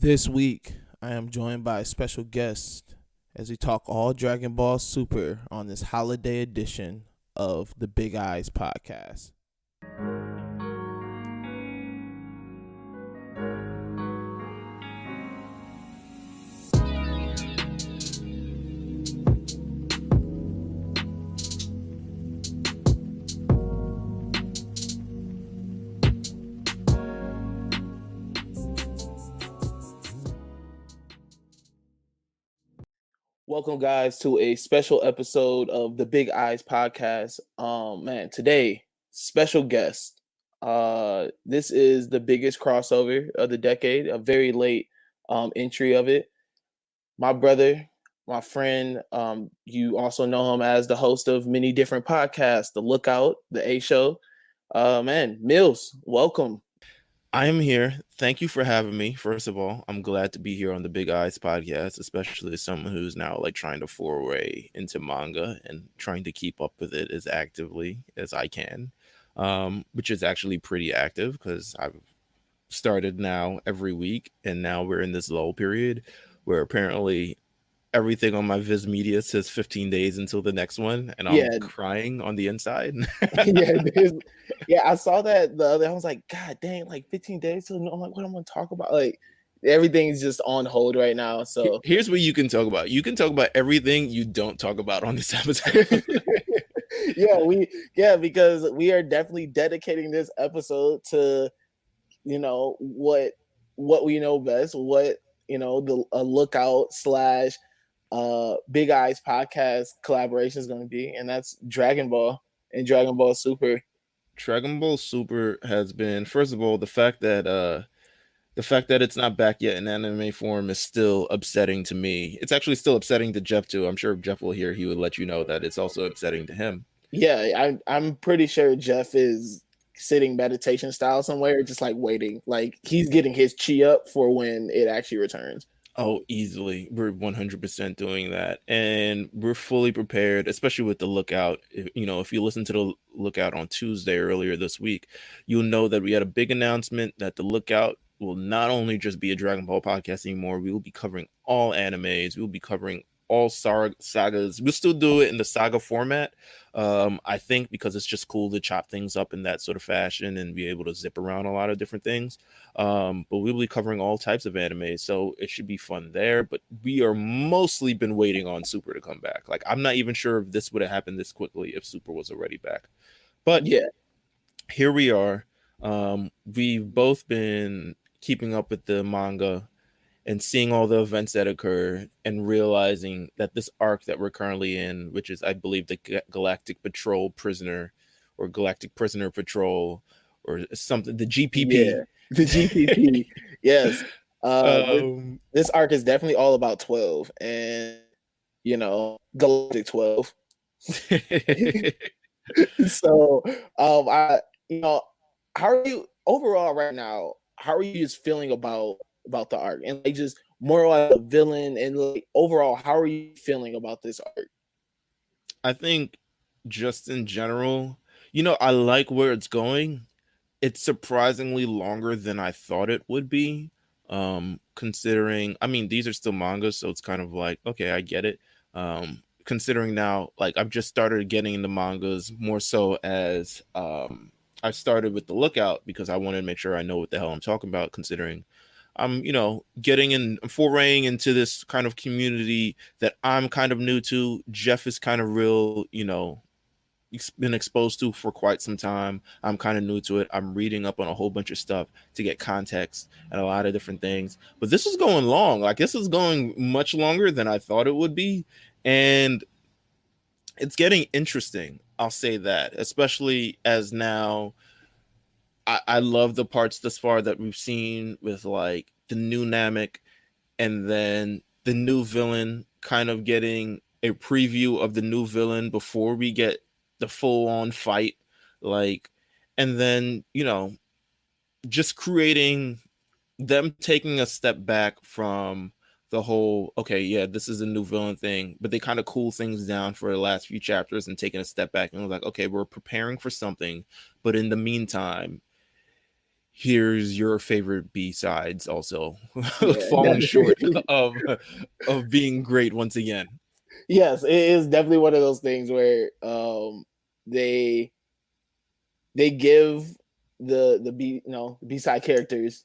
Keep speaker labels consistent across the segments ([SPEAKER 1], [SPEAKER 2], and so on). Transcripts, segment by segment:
[SPEAKER 1] This week, I am joined by a special guest as we talk all Dragon Ball Super on this holiday edition of the Big Eyes podcast. Welcome, guys, to a special episode of the Big Eyes podcast. Today, special guest. This is the biggest crossover of the decade, a very late entry of it. My brother, my friend, you also know him as the host of many different podcasts, The Lookout, The A Show. Meelz, welcome.
[SPEAKER 2] I am here. Thank you for having me. First of all, I'm glad to be here on the Big Eyes podcast, especially as someone who's now like trying to foray into manga and trying to keep up with it as actively as I can, which is actually pretty active because I've started now every week, and now we're in this lull period where apparently everything on my Viz Media says 15 days until the next one, and I'm
[SPEAKER 1] Yeah,
[SPEAKER 2] crying on the inside.
[SPEAKER 1] yeah, I saw that the other. I was like, God dang, like 15 days till. I'm like, what am I gonna talk about? Like, everything's just on hold right now. So
[SPEAKER 2] Here's what you can talk about. You can talk about everything you don't talk about on this episode.
[SPEAKER 1] because we are definitely dedicating this episode to what we know best, what the a lookout slash Big Eyes podcast collaboration is going to be, and that's Dragon Ball and Dragon Ball Super.
[SPEAKER 2] Dragon Ball Super has been, first of all, the fact that it's not back yet in anime form is still upsetting to me. It's actually still upsetting to Jeff too. I'm sure if Jeff will hear, he would let you know that it's also upsetting to him.
[SPEAKER 1] Yeah, I'm pretty sure Jeff is sitting meditation style somewhere, just like waiting, like he's getting his chi up for when it actually returns.
[SPEAKER 2] Oh, easily. We're 100% doing that. And we're fully prepared, especially with the lookout. If you listen to the lookout on Tuesday earlier this week, you'll know that we had a big announcement that the lookout will not only just be a Dragon Ball podcast anymore, we will be covering all animes, we will be covering all sagas. We'll still do it in the saga format. I think because it's just cool to chop things up in that sort of fashion and be able to zip around a lot of different things. But we'll be covering all types of anime, so it should be fun there. But we are mostly been waiting on Super to come back. Like, I'm not even sure if this would have happened this quickly if Super was already back. But
[SPEAKER 1] Yeah,
[SPEAKER 2] here we are. We've both been keeping up with the manga and seeing all the events that occur and realizing that this arc that we're currently in, which is, I believe, the Galactic Patrol Prisoner or Galactic Prisoner Patrol or something, the GPP.
[SPEAKER 1] yeah, the GPP. Yes, uh, this,
[SPEAKER 2] um,
[SPEAKER 1] this arc is definitely all about 12 and Galactic 12. So, I you know, how are you overall right now? How are you just feeling about the arc and like just more like the villain and like overall, how are you feeling about this arc?
[SPEAKER 2] I think just in general, I like where it's going. It's surprisingly longer than I thought it would be. Considering, I mean, these are still mangas, so it's kind of like, okay, I get it. Considering now, like, I've just started getting into mangas more so as I started with the lookout because I wanted to make sure I know what the hell I'm talking about, considering I'm, getting in, foraying into this kind of community that I'm kind of new to. Jeff is kind of real, been exposed to for quite some time. I'm kind of new to it. I'm reading up on a whole bunch of stuff to get context and a lot of different things. But this is going long. Like, this is going much longer than I thought it would be. And it's getting interesting. I'll say that, especially as now I love the parts thus far that we've seen with like the new Namek and then the new villain, kind of getting a preview of the new villain before we get the full on fight. Like, and then, just creating them taking a step back from the whole, okay, yeah, this is a new villain thing, but they kind of cool things down for the last few chapters and taking a step back and was like, okay, we're preparing for something, but in the meantime, here's your favorite B-sides also
[SPEAKER 1] Yeah,
[SPEAKER 2] falling short
[SPEAKER 1] definitely.
[SPEAKER 2] of being great once again.
[SPEAKER 1] Yes, it is definitely one of those things where they they give the B B side characters,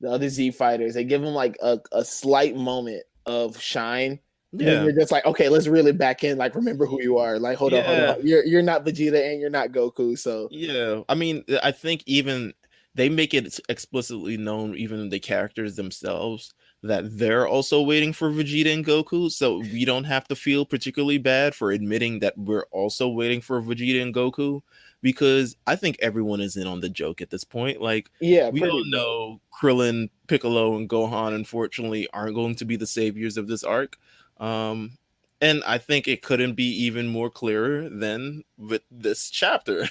[SPEAKER 1] the other Z fighters, they give them like a slight moment of shine, and then
[SPEAKER 2] Yeah.
[SPEAKER 1] you're just like, okay, let's really back in. Like, remember who you are. Like, hold on.
[SPEAKER 2] Yeah.
[SPEAKER 1] You're not Vegeta and you're not Goku. So
[SPEAKER 2] Yeah. I mean, I think even they make it explicitly known, even the characters themselves, that they're also waiting for Vegeta and Goku. So we don't have to feel particularly bad for admitting that we're also waiting for Vegeta and Goku, because I think everyone is in on the joke at this point. Like,
[SPEAKER 1] yeah,
[SPEAKER 2] we
[SPEAKER 1] pretty
[SPEAKER 2] all
[SPEAKER 1] much.
[SPEAKER 2] know Krillin, Piccolo, and Gohan, unfortunately, aren't going to be the saviors of this arc. Um, and I think it couldn't be even more clearer than with this chapter.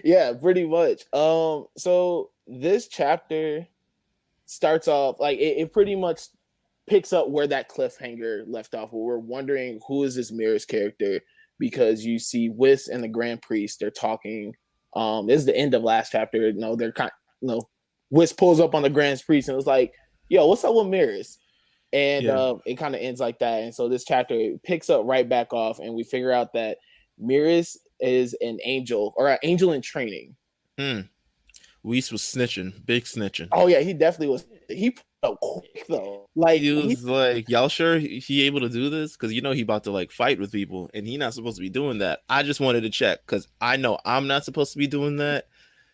[SPEAKER 1] Yeah, pretty much. So this chapter starts off like it pretty much picks up where that cliffhanger left off, where we're wondering who is this Mirror's character, because you see Whis and the Grand Priest, they're talking. This is the end of last chapter. No, they're kind Whis pulls up on the Grand Priest and was like, yo, what's up with Mirrors? And
[SPEAKER 2] Yeah.
[SPEAKER 1] it kind of ends like that. And so this chapter picks up right back off, and we figure out that Mirrors is an angel, or an angel in training.
[SPEAKER 2] Hmm. Weiss was snitching, big snitching.
[SPEAKER 1] Oh yeah, he definitely was. He put up quick though. Like
[SPEAKER 2] He
[SPEAKER 1] he
[SPEAKER 2] was like, "Y'all sure he able to do this? Because he about to like fight with people, and he not supposed to be doing that." I just wanted to check because I know I'm not supposed to be doing that,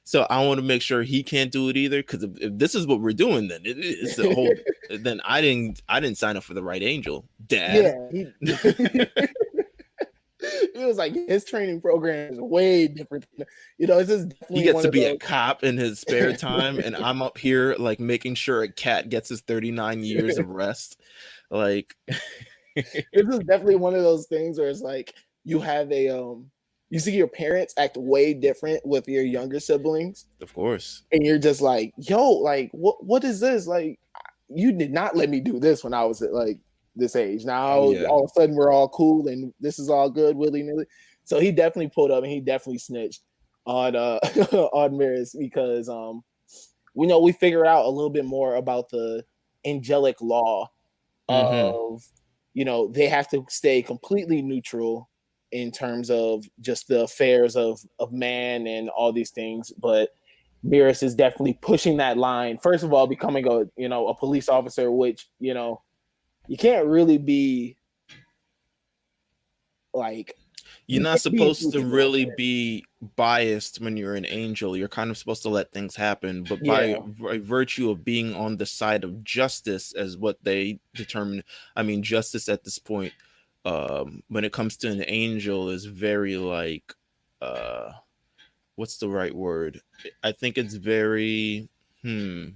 [SPEAKER 2] so I want to make sure he can't do it either. Because if this is what we're doing, then it's the whole. Then I didn't sign up for the right angel, Dad.
[SPEAKER 1] yeah, he it was like his training program is way different. This is
[SPEAKER 2] He
[SPEAKER 1] definitely
[SPEAKER 2] gets
[SPEAKER 1] one
[SPEAKER 2] to
[SPEAKER 1] of
[SPEAKER 2] be a
[SPEAKER 1] those.
[SPEAKER 2] cop in his spare time, and I'm up here like making sure a cat gets his 39 years of rest. Like,
[SPEAKER 1] This is definitely one of those things where it's like you have you see your parents act way different with your younger siblings,
[SPEAKER 2] of course,
[SPEAKER 1] and you're just like, yo, like what is this? Like, you did not let me do this when I was at like this age. Now
[SPEAKER 2] oh yeah,
[SPEAKER 1] all of a sudden we're all cool and this is all good willy nilly. So he definitely pulled up and he definitely snitched on on Mirrors, because we figure out a little bit more about the angelic law
[SPEAKER 2] mm-hmm.
[SPEAKER 1] of they have to stay completely neutral in terms of just the affairs of man and all these things. But Beerus is definitely pushing that line. First of all, becoming a police officer, which you can't really be like
[SPEAKER 2] You're
[SPEAKER 1] you
[SPEAKER 2] not
[SPEAKER 1] can't be
[SPEAKER 2] supposed to
[SPEAKER 1] neutral.
[SPEAKER 2] really be biased when you're an angel. You're kind of supposed to let things happen, but by,
[SPEAKER 1] Yeah,
[SPEAKER 2] by virtue of being on the side of justice, as what they determine. I mean, justice at this point, when it comes to an angel, is very like, uh, what's the right word? I think it's very, hmm.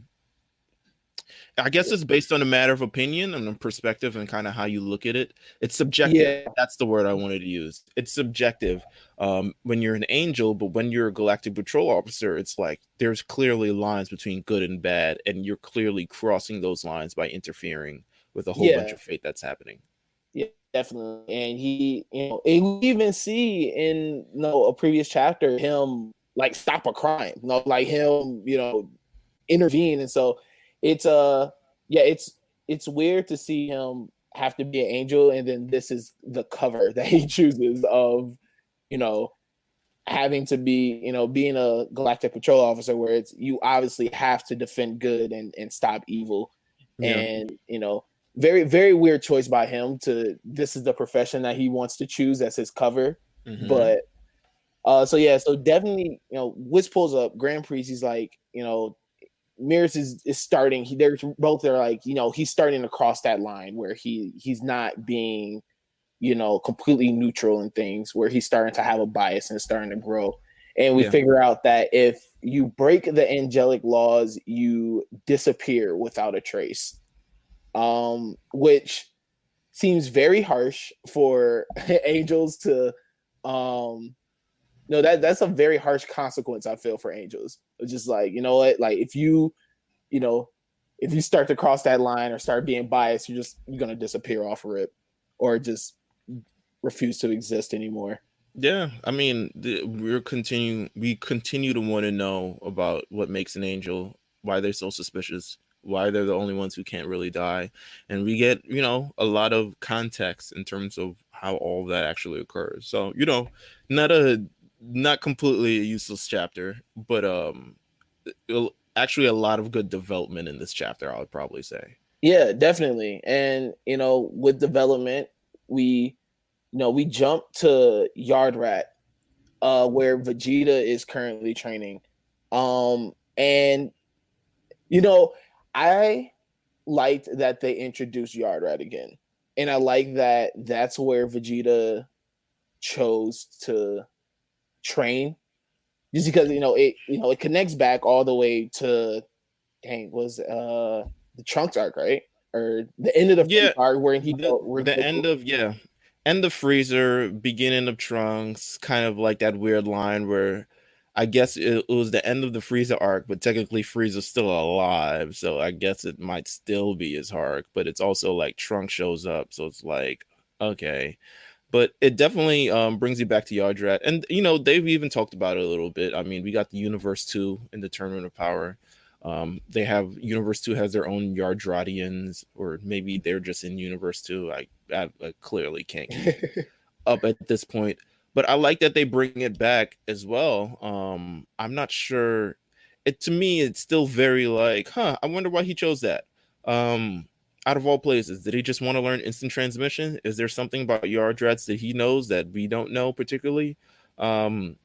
[SPEAKER 2] I guess it's based on a matter of opinion and a perspective and kind of how you look at it. It's subjective.
[SPEAKER 1] yeah,
[SPEAKER 2] That's the word I wanted to use. It's subjective when you're an angel, but when you're a galactic patrol officer, it's like there's clearly lines between good and bad, and you're clearly crossing those lines by interfering with a whole bunch
[SPEAKER 1] yeah,
[SPEAKER 2] of fate that's happening.
[SPEAKER 1] yeah, definitely. And and we even see in a previous chapter him like stop a crime, like him, intervene. And so it's yeah, it's weird to see him have to be an angel, and then this is the cover that he chooses of you know having to be being a galactic patrol officer, where it's you obviously have to defend good and stop evil.
[SPEAKER 2] Yeah.
[SPEAKER 1] And very very weird choice by him to this is the profession that he wants to choose as his cover.
[SPEAKER 2] Mm-hmm.
[SPEAKER 1] But so yeah, so definitely, Wiz pulls up Grand Prix. He's like, Mears is starting. They're both are like, he's starting to cross that line where he's not being, completely neutral in things, where he's starting to have a bias and starting to grow. And we
[SPEAKER 2] Yeah.
[SPEAKER 1] figure out that if you break the angelic laws, you disappear without a trace. Which seems very harsh for angels to um no, that's a very harsh consequence, I feel, for angels. It's just like, you know what, like you know, if you start to cross that line or start being biased, you're gonna disappear off of it, or just refuse to exist anymore.
[SPEAKER 2] Yeah, I mean, we continue to want to know about what makes an angel, why they're so suspicious, why they're the only ones who can't really die, and we get, a lot of context in terms of how all that actually occurs. So, not a not completely a useless chapter, but actually a lot of good development in this chapter, I would probably say.
[SPEAKER 1] Yeah, definitely. And with development, we we jump to Yard Rat, where Vegeta is currently training. And I liked that they introduced Yard Rat again. And I like that that's where Vegeta chose to train. Just because it connects back all the way to, dang, was the Trunks arc, right? Or the end of the
[SPEAKER 2] Yeah,
[SPEAKER 1] first arc where he
[SPEAKER 2] the
[SPEAKER 1] where
[SPEAKER 2] the
[SPEAKER 1] Goku.
[SPEAKER 2] end of yeah, end of Freezer, beginning of Trunks, kind of like that weird line where I guess it was the end of the Frieza arc, but technically Frieza's still alive, so I guess it might still be his arc, but it's also like Trunks shows up, so it's like, okay. But it definitely brings you back to Yardrat, and they've even talked about it a little bit. I mean, we got the Universe 2 in the Tournament of Power. They have Universe 2 has their own Yardratians, or maybe they're just in Universe 2. I clearly can't keep up at this point, but I like that they bring it back as well. I'm not sure. It to me, it's still very like, huh? I wonder why he chose that. Um, Out of all places, did he just want to learn instant transmission? Is there something about Yardrats that he knows that we don't know particularly? Um,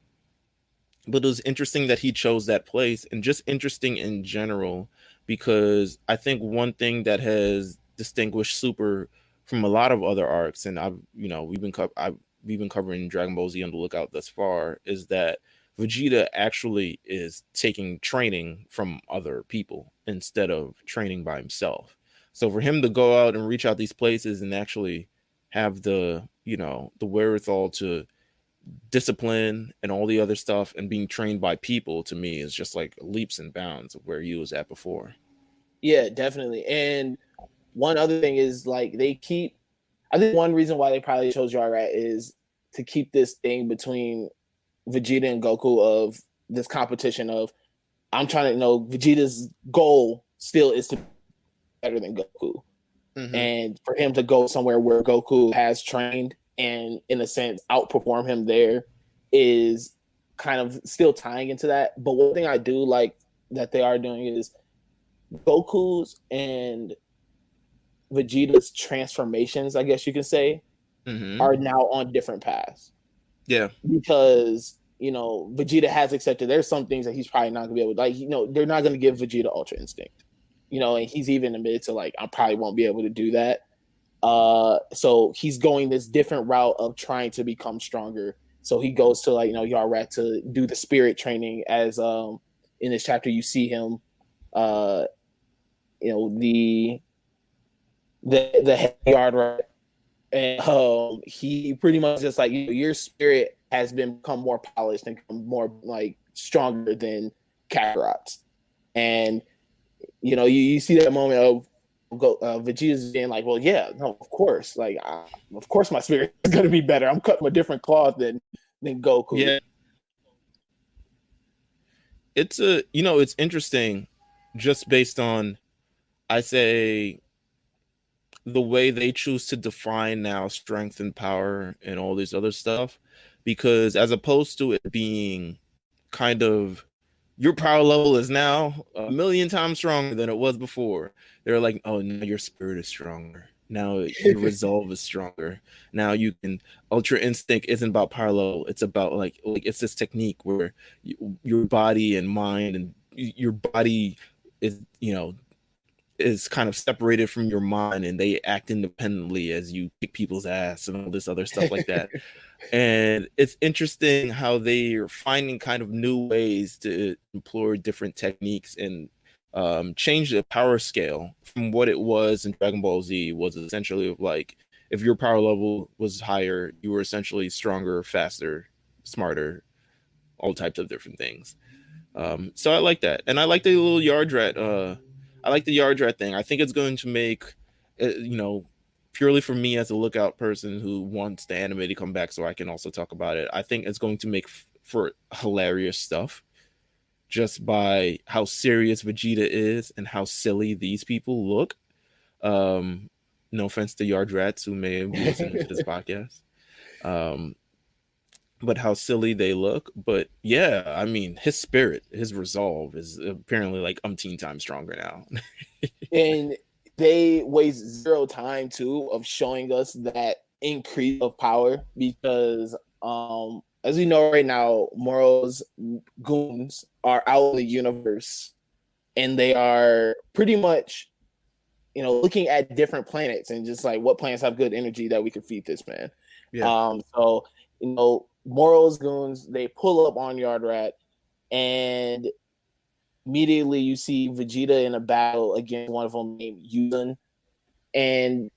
[SPEAKER 2] but it was interesting that he chose that place, and just interesting in general, because I think one thing that has distinguished Super from a lot of other arcs, and we've been covering Dragon Ball Z on the Lookout thus far, is that Vegeta actually is taking training from other people instead of training by himself. So for him to go out and reach out these places and actually have the wherewithal to discipline and all the other stuff and being trained by people, to me, is just like leaps and bounds of where he was at before.
[SPEAKER 1] Yeah, definitely. And one other thing is, like, they keep. I think one reason why they probably chose Yard Rat is to keep this thing between Vegeta and Goku of this competition of, I'm trying to Vegeta's goal still is to be better than Goku.
[SPEAKER 2] Mm-hmm.
[SPEAKER 1] And for him to go somewhere where Goku has trained and, in a sense, outperform him there is kind of still tying into that. But one thing I do like that they are doing is Goku's and Vegeta's transformations, I guess you can say,
[SPEAKER 2] Mm-hmm.
[SPEAKER 1] are now on different paths,
[SPEAKER 2] Yeah.
[SPEAKER 1] because Vegeta has accepted there's some things that he's probably not gonna be able to, like, they're not gonna give Vegeta Ultra Instinct, and he's even admitted to, like, I probably won't be able to do that. So he's going this different route of trying to become stronger. So he goes to, like, Yarrat to do the spirit training, as in this chapter you see him, uh the head Yarrat, and he pretty much just like, your spirit has become more polished and become more, like, stronger than Kakarot's. And you see that moment of Vegeta's being like, well, yeah, no, of course, like, of course my spirit is going to be better. I'm cut from a different cloth than Goku.
[SPEAKER 2] Yeah. It's interesting, just based on, I say, the way they choose to define now strength and power and all this other stuff, because as opposed to it being kind of, your power level is now a million times stronger than it was before. They're like, oh, now your spirit is stronger. Now your resolve is stronger. Now you can. Ultra instinct isn't about power level. It's about like it's this technique where your body and mind and your body is is kind of separated from your mind, and they act independently as you kick people's ass and all this other stuff like that. And it's interesting how they are finding kind of new ways to employ different techniques and change the power scale from what it was in Dragon Ball Z. Was essentially like, if your power level was higher, you were essentially stronger, faster, smarter, all types of different things. So I like that, and I like the little yard rat. I like the yard rat thing. I think it's going to make, you know, purely for me as a lookout person who wants the anime to come back so I can also talk about it, I think it's going to make for hilarious stuff just by how serious Vegeta is and how silly these people look. Um, no offense to Yard Rats who may be listening to this podcast. Um, but how silly they look. But yeah, I mean, his spirit, his resolve is apparently like umpteen times stronger now.
[SPEAKER 1] And they waste zero time too of showing us that increase of power because as we know right now, Moro's goons are out in the universe and they are pretty much, looking at different planets and just like what planets have good energy that we could feed this man.
[SPEAKER 2] Yeah.
[SPEAKER 1] So Moro's goons, they pull up on Yard Rat, and immediately you see Vegeta in a battle against one of them named Yuzan, and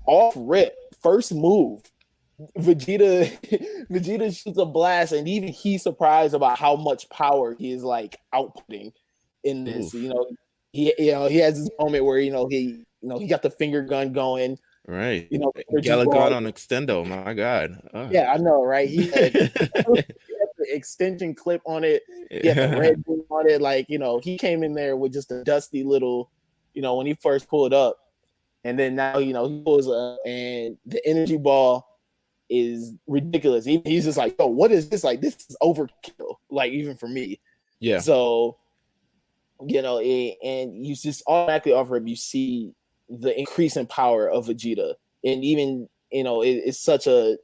[SPEAKER 1] off rip, first move, Vegeta Vegeta shoots a blast, and even he's surprised about how much power he is like outputting in this.
[SPEAKER 2] Oof.
[SPEAKER 1] He has this moment where he got the finger gun going.
[SPEAKER 2] Right.
[SPEAKER 1] Energy
[SPEAKER 2] Galagon
[SPEAKER 1] ball.
[SPEAKER 2] on Extendo, my God. Oh.
[SPEAKER 1] Yeah, I know, right? He had the extension clip on it. He had the red boom on it. Like, he came in there with just a dusty little, when he first pulled up. And then now, he pulls up and the energy ball is ridiculous. He's just like, "Oh, what is this? Like, this is overkill." Like, even for me.
[SPEAKER 2] Yeah.
[SPEAKER 1] So, and you just automatically offer him, you see the increase in power of Vegeta. And even, it's such a,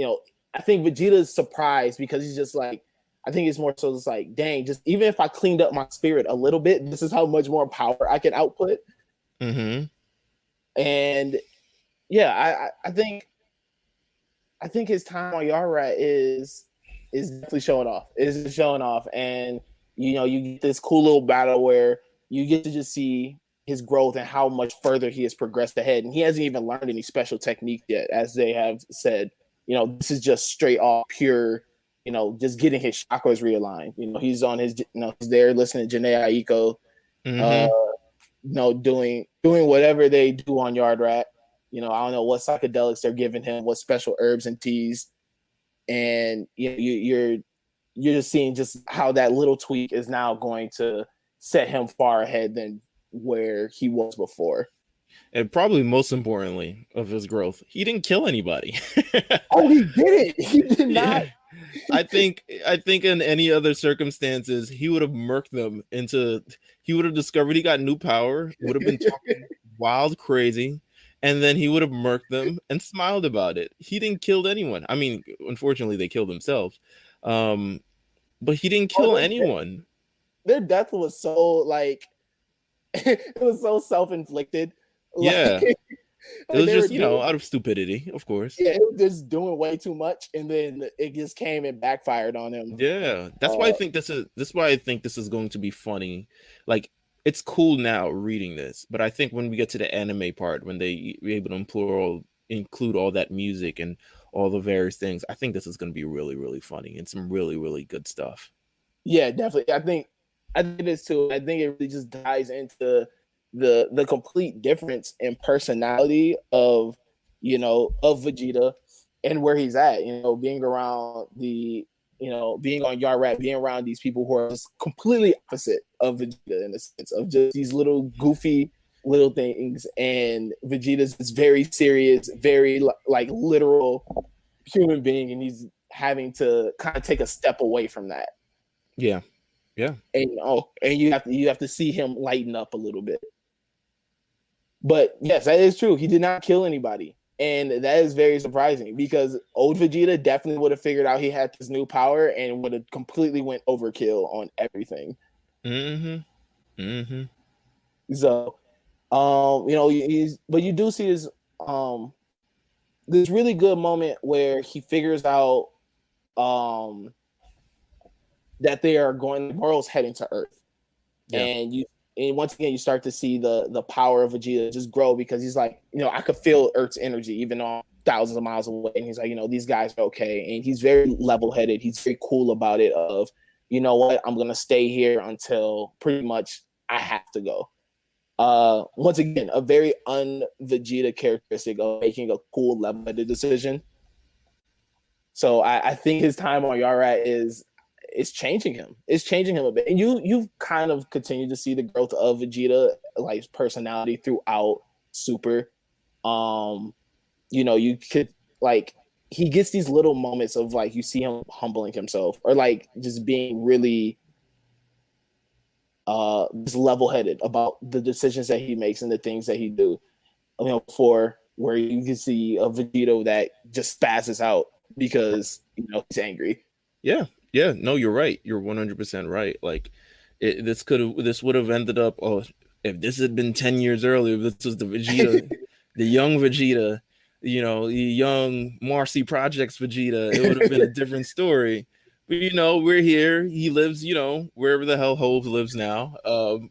[SPEAKER 1] I think Vegeta is surprised because he's just like, I think it's more so just like, dang, just even if I cleaned up my spirit a little bit, this is how much more power I can output.
[SPEAKER 2] Mm-hmm.
[SPEAKER 1] And yeah, I think his time on Yara is definitely showing off. Is showing off, and you get this cool little battle where you get to just see his growth and how much further he has progressed ahead, and he hasn't even learned any special technique yet, as they have said. This is just straight off pure, just getting his chakras realigned. He's on his, he's there listening to Janae Aiko, doing whatever they do on Yard Rat. I don't know what psychedelics they're giving him, what special herbs and teas, and you're just seeing just how that little tweak is now going to set him far ahead than where he was before.
[SPEAKER 2] And probably most importantly of his growth, he didn't kill anybody.
[SPEAKER 1] Oh, he did it. He did not.
[SPEAKER 2] Yeah. I think in any other circumstances, he would have murked them he would have discovered he got new power, would have been talking wild crazy, and then he would have murked them and smiled about it. He didn't kill anyone. I mean, unfortunately, they killed themselves. But he didn't kill anyone.
[SPEAKER 1] Their death was so like it was so self-inflicted.
[SPEAKER 2] Yeah.
[SPEAKER 1] Like,
[SPEAKER 2] it was just, out of stupidity, of course.
[SPEAKER 1] Yeah, it was just doing way too much, and then it just came and backfired on him.
[SPEAKER 2] Yeah, that's why I think this is going to be funny. Like, it's cool now reading this, but I think when we get to the anime part, when they be able to include all that music and all the various things, I think this is going to be really, really funny and some really, really good stuff.
[SPEAKER 1] Yeah, definitely. I think it is too. I think it really just dives into the complete difference in personality of Vegeta and where he's at, being around being on Yard Rat, being around these people who are just completely opposite of Vegeta in the sense of just these little goofy little things, and Vegeta's this very serious, very like literal human being, and he's having to kind of take a step away from that.
[SPEAKER 2] Yeah.
[SPEAKER 1] And you have to see him lighten up a little bit. But yes, that is true. He did not kill anybody. And that is very surprising because old Vegeta definitely would have figured out he had this new power and would have completely went overkill on everything. So, but you do see this really good moment where he figures out that they are going, Moral's heading to Earth. Yeah. And once again, you start to see the power of Vegeta just grow because he's like, I could feel Earth's energy even though I'm thousands of miles away. And he's like, these guys are okay. And he's very level-headed. He's very cool about it of, what, I'm going to stay here until pretty much I have to go. Once again, a very un-Vegeta characteristic of making a cool level-headed decision. So I think his time on Yara is changing him. It's changing him a bit. And you've kind of continued to see the growth of Vegeta, like personality throughout Super. You could like he gets these little moments of like you see him humbling himself or like just being really just level-headed about the decisions that he makes and the things that he do. For where you can see a Vegito that just spazzes out because he's angry.
[SPEAKER 2] Yeah, no, you're right. You're 100% right. Like, this would have ended up. Oh, if this had been 10 years earlier, if this was the Vegeta, the young Vegeta, the young Marcy Projects Vegeta, it would have been a different story. But we're here. He lives, wherever the hell Hove lives now,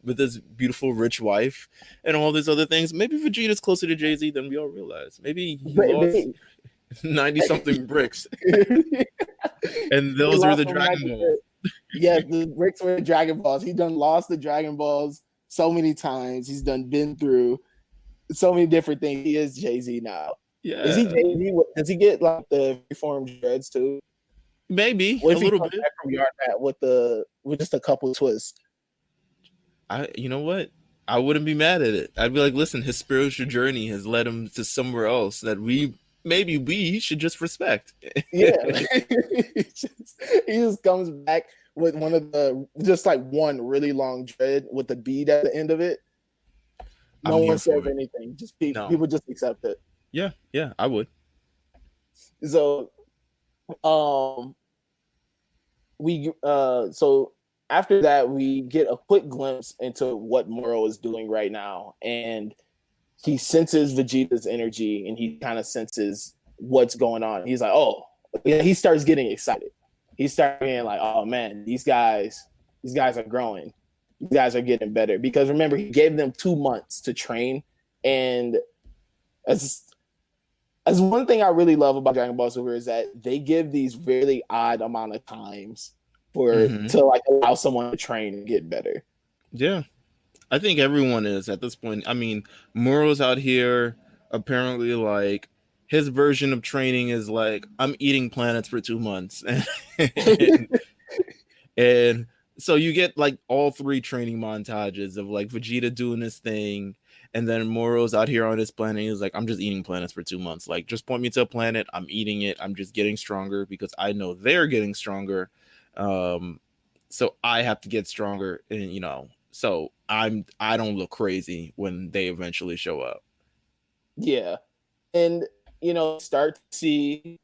[SPEAKER 2] with his beautiful rich wife and all these other things. Maybe Vegeta's closer to Jay-Z than we all realize. Maybe he lost 90 something bricks. And those were the Dragon Balls.
[SPEAKER 1] Yeah, the bricks were the Dragon Balls. He done lost the Dragon Balls so many times. He's done been through so many different things. He is Jay-Z now.
[SPEAKER 2] Yeah.
[SPEAKER 1] Is he Jay-Z? Does he get like the reformed dreads too?
[SPEAKER 2] Maybe a little bit
[SPEAKER 1] from Yard Mat with just a couple of twists.
[SPEAKER 2] You know what? I wouldn't be mad at it. I'd be like, listen, his spiritual journey has led him to somewhere else that we should just respect.
[SPEAKER 1] Yeah, he just comes back with one really long dread with the bead at the end of it. No one says anything. Just people just accept it.
[SPEAKER 2] Yeah, I would.
[SPEAKER 1] So, so after that, we get a quick glimpse into what Moro is doing right now, and he senses Vegeta's energy, and he kind of senses what's going on. He's like, oh, he starts getting excited. He starts being like, oh man, these guys are growing. These guys are getting better. Because remember, he gave them 2 months to train, and as one thing I really love about Dragon Ball Super is that they give these really odd amount of times to like allow someone to train and get better.
[SPEAKER 2] Yeah, I think everyone is at this point. I mean, Moro's out here apparently like his version of training is like I'm eating planets for 2 months, and so you get like all 3 training montages of like Vegeta doing his thing. And then Moro's out here on his planet. He's like, I'm just eating planets for 2 months. Like, just point me to a planet. I'm eating it. I'm just getting stronger because I know they're getting stronger. So I have to get stronger. And, so I don't look crazy when they eventually show up.
[SPEAKER 1] Yeah. And, start to see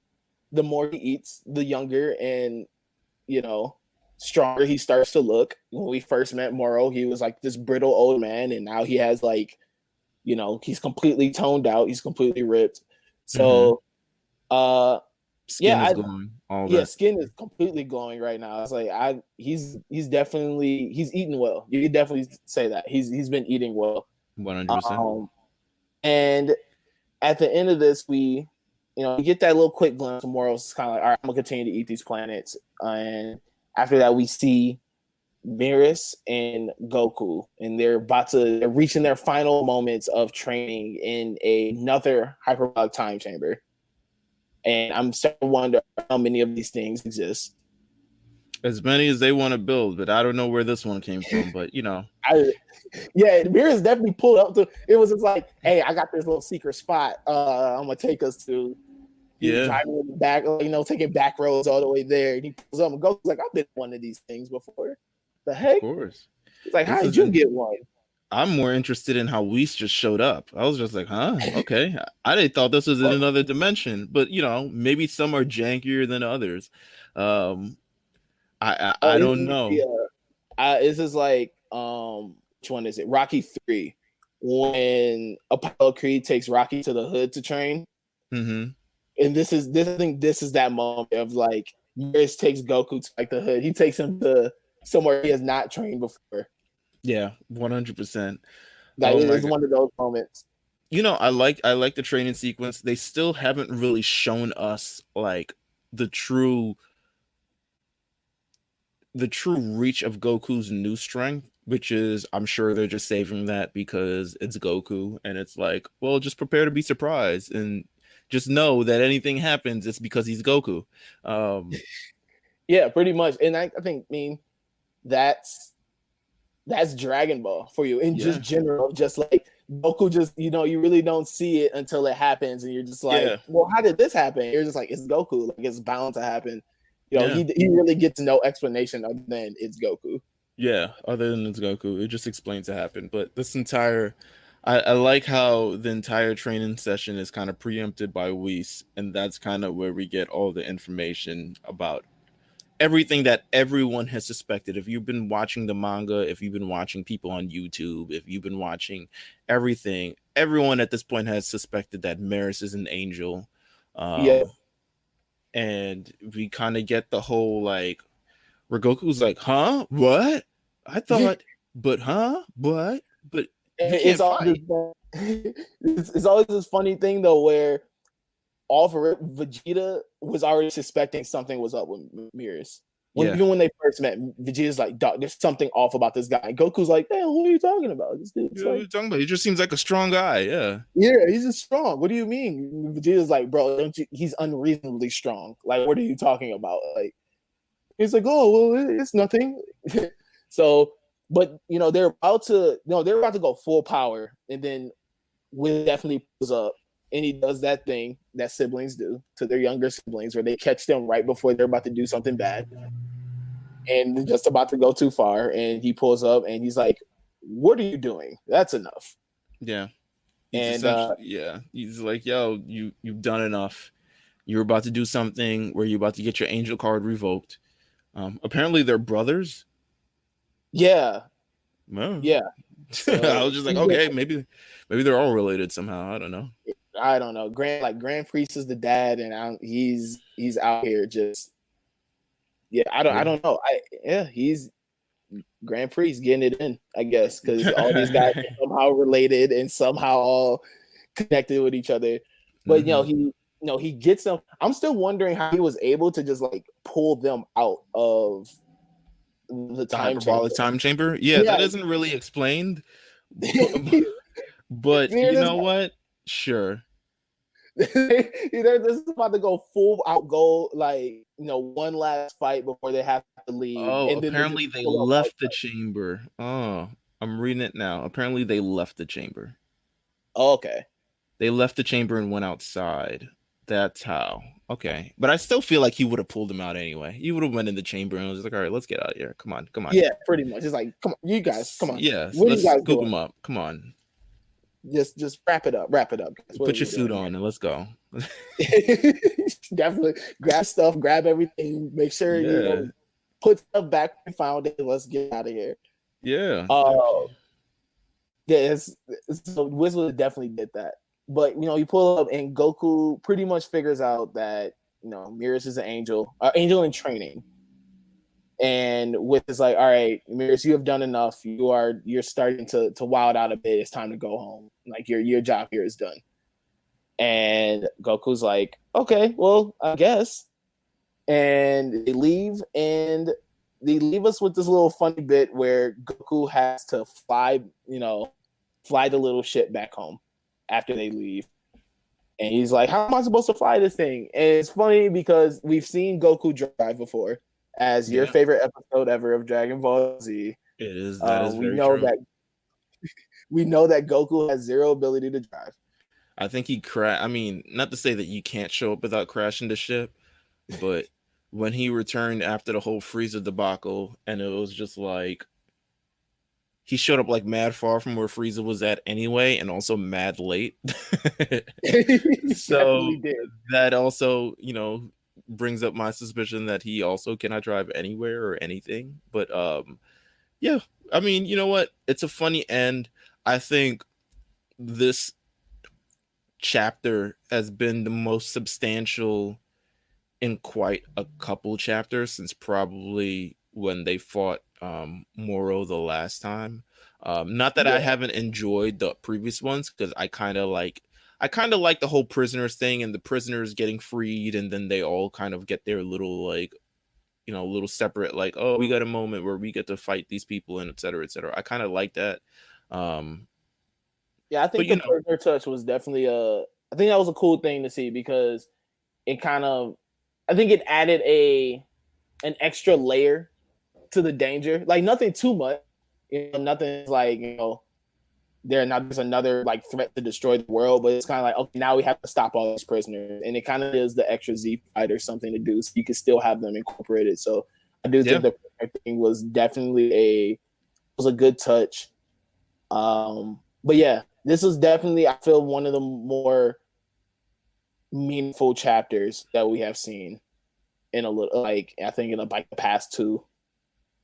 [SPEAKER 1] the more he eats, the younger and, stronger he starts to look. When we first met Moro, he was like this brittle old man. And now he has like, he's completely toned out. He's completely ripped. So,
[SPEAKER 2] skin is glowing.
[SPEAKER 1] Skin is completely glowing right now. It's like he's eating well. You can definitely say that he's been eating well.
[SPEAKER 2] 100%.
[SPEAKER 1] And at the end of this, we get that little quick glimpse. Tomorrow's kind of like, all right, I'm gonna continue to eat these planets. And after that, we see Meelz and Goku, and they're reaching their final moments of training in another hyperbolic time chamber. And I'm starting to wonder how many of these things exist.
[SPEAKER 2] As many as they want to build, but I don't know where this one came from. But
[SPEAKER 1] Meelz definitely pulled up to. It was just like, hey, I got this little secret spot. I'm gonna take us to. Driving back, taking back roads all the way there. And he pulls up and goes like, I've been in one of these things before. The heck?
[SPEAKER 2] Of course.
[SPEAKER 1] It's like, how did you get one?
[SPEAKER 2] I'm more interested in how Whis just showed up. I was just like, huh? Okay. I thought this was in another dimension, but maybe some are jankier than others. I don't know.
[SPEAKER 1] This is like, which one is it? Rocky 3, when Apollo Creed takes Rocky to the hood to train.
[SPEAKER 2] Mm-hmm.
[SPEAKER 1] And this is that moment of like, Meelz takes Goku to like the hood. He takes him to somewhere he has not trained before.
[SPEAKER 2] Yeah, 100%.
[SPEAKER 1] That is one of those moments.
[SPEAKER 2] I like the training sequence. They still haven't really shown us like the true reach of Goku's new strength. which is, I'm sure they're just saving that because it's Goku, and it's like, well, just prepare to be surprised and just know that anything happens, it's because he's Goku. Um,
[SPEAKER 1] Yeah, pretty much. And I think, I mean, that's Dragon Ball for you in just
[SPEAKER 2] yeah,
[SPEAKER 1] general. Just like Goku, just you really don't see it until it happens, and you're just
[SPEAKER 2] yeah,
[SPEAKER 1] like, well, how did this happen? You're just like, it's Goku, like it's bound to happen.
[SPEAKER 2] yeah,
[SPEAKER 1] He really gets no explanation other than it's Goku.
[SPEAKER 2] yeah. Other than it's Goku, it just explains it happened. But this entire, I like how the entire training session is kind of preempted by Whis, and that's kind of where we get all the information about everything that everyone has suspected. If you've been watching the manga, if you've been watching people on YouTube, if you've been watching everything, everyone at this point has suspected that Maris is an angel.
[SPEAKER 1] Yeah,
[SPEAKER 2] Um, and we kind of get the whole like where Goku's like, huh? What? I thought, but huh? What? But you
[SPEAKER 1] it's
[SPEAKER 2] can't
[SPEAKER 1] all
[SPEAKER 2] fight.
[SPEAKER 1] it's always this funny thing though where all for it, Vegeta was already suspecting something was up with Meelz.
[SPEAKER 2] Yeah.
[SPEAKER 1] Even when they first met, Vegeta's like, "Doc, there's something off about this guy." And Goku's like, "Hey, what are you talking about? This dude's
[SPEAKER 2] Yeah, what are
[SPEAKER 1] like,
[SPEAKER 2] you talking about? He just seems like a strong guy. Yeah.
[SPEAKER 1] yeah, he's just strong. What do you mean?" Vegeta's like, "Bro, don't you? He's unreasonably strong. Like, what are you talking about?" Like, he's like, "Oh, well, it's nothing." So, but they're about to go full power, and then Will definitely pulls up and he does that thing that siblings do to their younger siblings where they catch them right before they're about to do something bad and just about to go too far. And he pulls up and he's like, "What are you doing? That's enough."
[SPEAKER 2] Yeah. He's
[SPEAKER 1] And
[SPEAKER 2] essentially, yeah. He's like, yo, you've done enough. You're about to do something where you're about to get your angel card revoked. Apparently they're brothers.
[SPEAKER 1] yeah,
[SPEAKER 2] Well,
[SPEAKER 1] yeah.
[SPEAKER 2] I
[SPEAKER 1] So
[SPEAKER 2] was just like, okay, maybe they're all related somehow. I don't know.
[SPEAKER 1] I don't know. Grand Priest is the dad, and he's out here just I
[SPEAKER 2] Yeah.
[SPEAKER 1] don't know. He's Grand Priest getting it in, I guess, because all these guys are somehow related and somehow all connected with each other. But
[SPEAKER 2] hmm
[SPEAKER 1] he gets them. I'm still wondering how he was able to just like pull them out of the
[SPEAKER 2] The
[SPEAKER 1] time chamber.
[SPEAKER 2] hyperbolic time chamber. Yeah,
[SPEAKER 1] Yeah,
[SPEAKER 2] that isn't really explained. But, but
[SPEAKER 1] they're
[SPEAKER 2] you
[SPEAKER 1] just
[SPEAKER 2] know what? Sure.
[SPEAKER 1] they're just about to go full out goal, like one last fight before they have to leave,
[SPEAKER 2] Oh,
[SPEAKER 1] and then they just
[SPEAKER 2] apparently they
[SPEAKER 1] pull up like,
[SPEAKER 2] left the chamber. Oh, I'm reading it now. Apparently they left the chamber.
[SPEAKER 1] oh, okay.
[SPEAKER 2] They left the chamber and went outside. That's how. Okay. But I still feel like he would have pulled him out anyway. He would have went in the chamber and was like, all right, let's get out of here. Come on. Come on.
[SPEAKER 1] Yeah, pretty much. It's like, come on, you guys, come on.
[SPEAKER 2] Yes.
[SPEAKER 1] What are you
[SPEAKER 2] Let's
[SPEAKER 1] guys
[SPEAKER 2] scoop
[SPEAKER 1] doing?
[SPEAKER 2] him up. Come on.
[SPEAKER 1] Just wrap it up. Wrap it up, guys. What are
[SPEAKER 2] Put your
[SPEAKER 1] we
[SPEAKER 2] suit
[SPEAKER 1] doing
[SPEAKER 2] on and let's go.
[SPEAKER 1] here? Definitely grab stuff, grab everything, make sure
[SPEAKER 2] Yeah.
[SPEAKER 1] put stuff back and found it. Let's get out of here.
[SPEAKER 2] Yeah.
[SPEAKER 1] Uh yeah, so Wizard definitely did that. But you pull up and Goku pretty much figures out that Meelz is an angel in training. And with is like, all right, Meelz, you have done enough. You're starting to wild out a bit. It's time to go home. Like your job here is done. And Goku's like, okay, well, I guess. And they leave, and they leave us with this little funny bit where Goku has to fly the little ship back home after they leave. And he's like, how am I supposed to fly this thing? And it's funny because we've seen Goku drive before, as your
[SPEAKER 2] Yeah.
[SPEAKER 1] favorite episode ever of Dragon Ball Z.
[SPEAKER 2] It is. That is
[SPEAKER 1] We
[SPEAKER 2] very
[SPEAKER 1] know
[SPEAKER 2] true.
[SPEAKER 1] that Goku has zero ability to drive.
[SPEAKER 2] I think he I mean, not to say that you can't show up without crashing the ship, but when he returned after the whole Frieza debacle, and it was just like he showed up like mad far from where Frieza was at anyway, and also mad late.
[SPEAKER 1] He
[SPEAKER 2] So
[SPEAKER 1] definitely did.
[SPEAKER 2] that also, brings up my suspicion that he also cannot drive anywhere or anything. But yeah, I mean, you know what? It's a funny end. I think this chapter has been the most substantial in quite a couple chapters since probably when they fought Moro the last time. Not that I
[SPEAKER 1] Yeah.
[SPEAKER 2] haven't enjoyed the previous ones, because I kind of like the whole prisoners thing and the prisoners getting freed, and then they all kind of get their little like little separate, like, oh, we got a moment where we get to fight these people and et cetera, et cetera. I kind of like that. Um,
[SPEAKER 1] Yeah, I
[SPEAKER 2] but
[SPEAKER 1] think the partner touch was definitely I think that was a cool thing to see because it kind of, I think it added an extra layer to the danger. Like nothing too much, nothing's like they're not just another like threat to destroy the world, but it's kind of like okay, now we have to stop all these prisoners, and it kind of is the extra Z fight or something to do, so you can still have them incorporated. So I do think the thing was definitely a good touch. But yeah, this was definitely, I feel, one of the more meaningful chapters that we have seen in a little, like I think in like the past two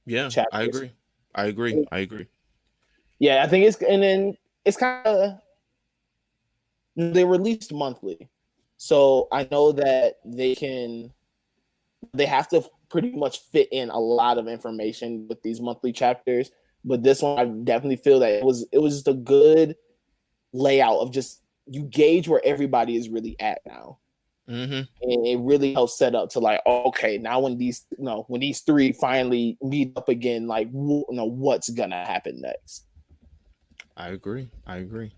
[SPEAKER 2] yeah, I
[SPEAKER 1] chapters.
[SPEAKER 2] agree. I agree. I agree.
[SPEAKER 1] Yeah, I think and then it's kind of, they released monthly, so I know that they have to pretty much fit in a lot of information with these monthly chapters. But this one, I definitely feel that it was just a good layout of just, you gauge where everybody is really at now.
[SPEAKER 2] Mm-hmm.
[SPEAKER 1] And it really helps set up to like, okay, now when these three finally meet up again, like what's gonna happen next.
[SPEAKER 2] I agree. I agree.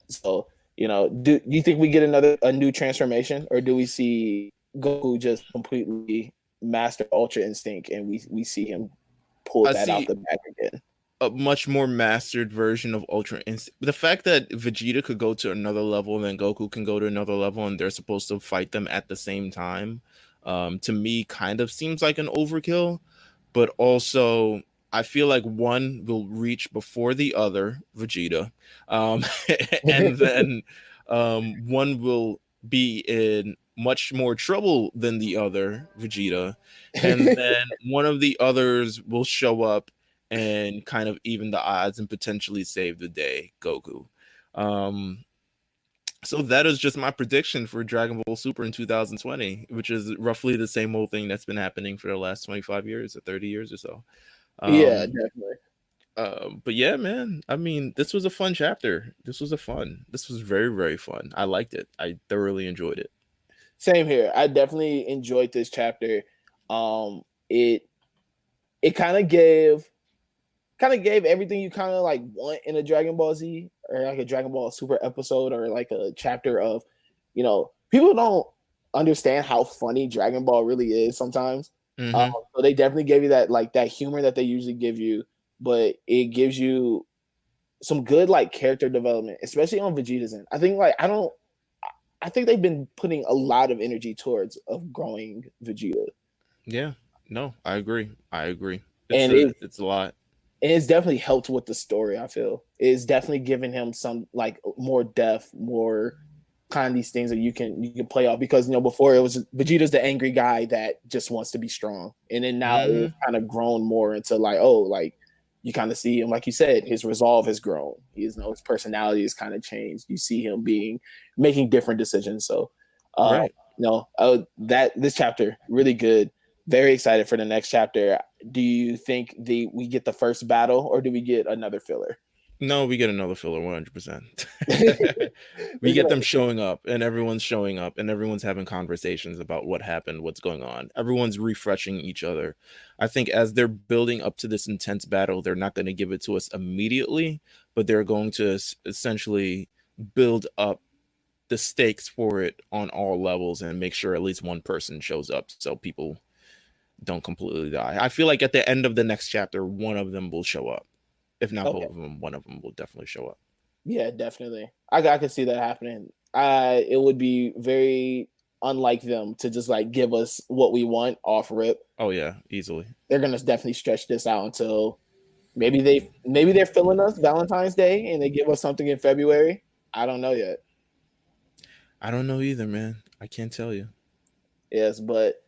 [SPEAKER 1] So do you think we get a new transformation, or do we see Goku just completely master Ultra Instinct and we see him pull
[SPEAKER 2] I
[SPEAKER 1] that out
[SPEAKER 2] see
[SPEAKER 1] the bag again?
[SPEAKER 2] a much more mastered version of Ultra Instinct. The fact that Vegeta could go to another level and then Goku can go to another level and they're supposed to fight them at the same time, to me kind of seems like an overkill. But also, I feel like one will reach before the other, Vegeta, um, and then one will be in much more trouble than the other, Vegeta, and then one of the others will show up and kind of even the odds and potentially save the day, Goku. Um, so that is just my prediction for Dragon Ball Super in 2020, which is roughly the same old thing that's been happening for the last 25 years or 30 years or so.
[SPEAKER 1] Yeah,
[SPEAKER 2] Um,
[SPEAKER 1] definitely.
[SPEAKER 2] but yeah, man, I mean, this was a fun chapter. This was very, very fun. I liked it. I thoroughly enjoyed it.
[SPEAKER 1] Same here. I definitely enjoyed this chapter. It kind of gave everything you kind of like want in a Dragon Ball Z or like a Dragon Ball Super episode or like a chapter of, people don't understand how funny Dragon Ball really is sometimes.
[SPEAKER 2] Mm-hmm.
[SPEAKER 1] So they definitely gave you that humor that they usually give you, but it gives you some good like character development, especially on Vegeta's end. I think they've been putting a lot of energy towards of growing Vegeta.
[SPEAKER 2] Yeah, no, I agree. I agree.
[SPEAKER 1] And
[SPEAKER 2] It's a lot.
[SPEAKER 1] it's definitely helped with the story. I feel it's definitely given him some like more depth, more kind of these things that you can play off, because before it was Vegeta's the angry guy that just wants to be strong, and then now
[SPEAKER 2] Mm-hmm.
[SPEAKER 1] it's kind of grown more into like, oh, like you kind of see him, like you said, his resolve has grown. His personality has kind of changed. You see him making different decisions. So, uh,
[SPEAKER 2] Right.
[SPEAKER 1] that this chapter really good. Very excited for the next chapter. Do you think we get the first battle, or do we get another filler?
[SPEAKER 2] No, we get another filler 100%. We
[SPEAKER 1] We
[SPEAKER 2] get
[SPEAKER 1] get
[SPEAKER 2] them showing up and everyone's showing up and everyone's having conversations about what happened, what's going on. Everyone's refreshing each other. I think as they're building up to this intense battle, they're not going to give it to us immediately, but they're going to essentially build up the stakes for it on all levels and make sure at least one person shows up so people don't completely die. I feel like at the end of the next chapter, one of them will show up. If not
[SPEAKER 1] okay.
[SPEAKER 2] both of them, one of them will definitely show up.
[SPEAKER 1] Yeah, definitely. I can see that happening. It would be very unlike them to just like give us what we want off rip.
[SPEAKER 2] Oh yeah, easily.
[SPEAKER 1] They're gonna definitely stretch this out until maybe they're filling us Valentine's Day and they give us something in February. I don't know yet.
[SPEAKER 2] I don't know either, man. I can't tell you.
[SPEAKER 1] Yes, but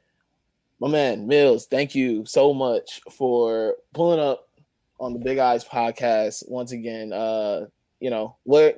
[SPEAKER 1] my man Meelz, thank you so much for pulling up on the Big Eyes podcast once again. Where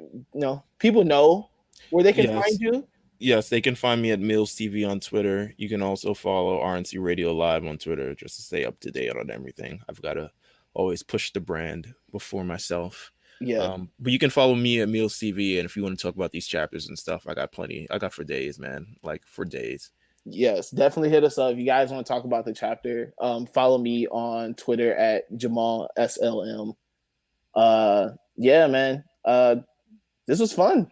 [SPEAKER 1] people know where they can find
[SPEAKER 2] Yes.
[SPEAKER 1] you.
[SPEAKER 2] Yes, they can find me at Meelz TV on Twitter. You can also follow RNC Radio Live on Twitter just to stay up to date on everything. I've got to always push the brand before myself.
[SPEAKER 1] Yeah,
[SPEAKER 2] But you can follow me at Meelz TV, and if you want to talk about these chapters and stuff, I got plenty. I got for days, man. Like for days.
[SPEAKER 1] Yes, definitely hit us up if you guys want to talk about the chapter. Follow me on Twitter at Jamal SLM. Yeah, man. This was fun.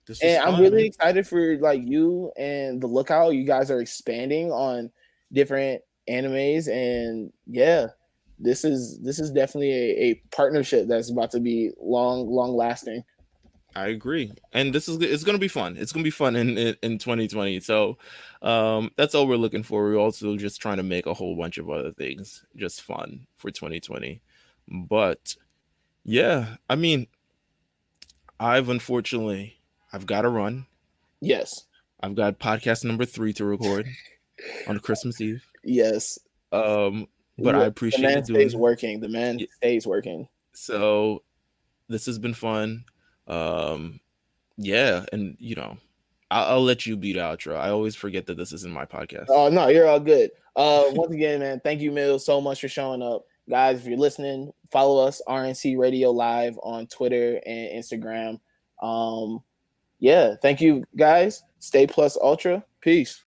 [SPEAKER 2] This was
[SPEAKER 1] And I'm
[SPEAKER 2] fun,
[SPEAKER 1] really
[SPEAKER 2] man.
[SPEAKER 1] excited for like you and the Lookout. You guys are expanding on different animes, and yeah, this is definitely a partnership that's about to be long lasting.
[SPEAKER 2] I agree, and this is it's gonna be fun. It's gonna be fun in 2020. So, that's all we're looking for. We're also just trying to make a whole bunch of other things just fun for 2020. But yeah, I mean, I've got to run.
[SPEAKER 1] Yes,
[SPEAKER 2] I've got podcast number 3 to record on Christmas Eve.
[SPEAKER 1] yes.
[SPEAKER 2] Um, but I
[SPEAKER 1] The
[SPEAKER 2] appreciate you
[SPEAKER 1] man stays
[SPEAKER 2] doing
[SPEAKER 1] working. The man
[SPEAKER 2] it.
[SPEAKER 1] stays working.
[SPEAKER 2] So this has been fun. Um, yeah, and I'll let you beat outro. I always forget that this isn't my podcast.
[SPEAKER 1] Oh no, you're all good. Once again, man, thank you, Meelz, so much for showing up, guys. If you're listening, follow us RNC Radio Live on Twitter and Instagram. Yeah, thank you, guys. Stay plus ultra. Peace.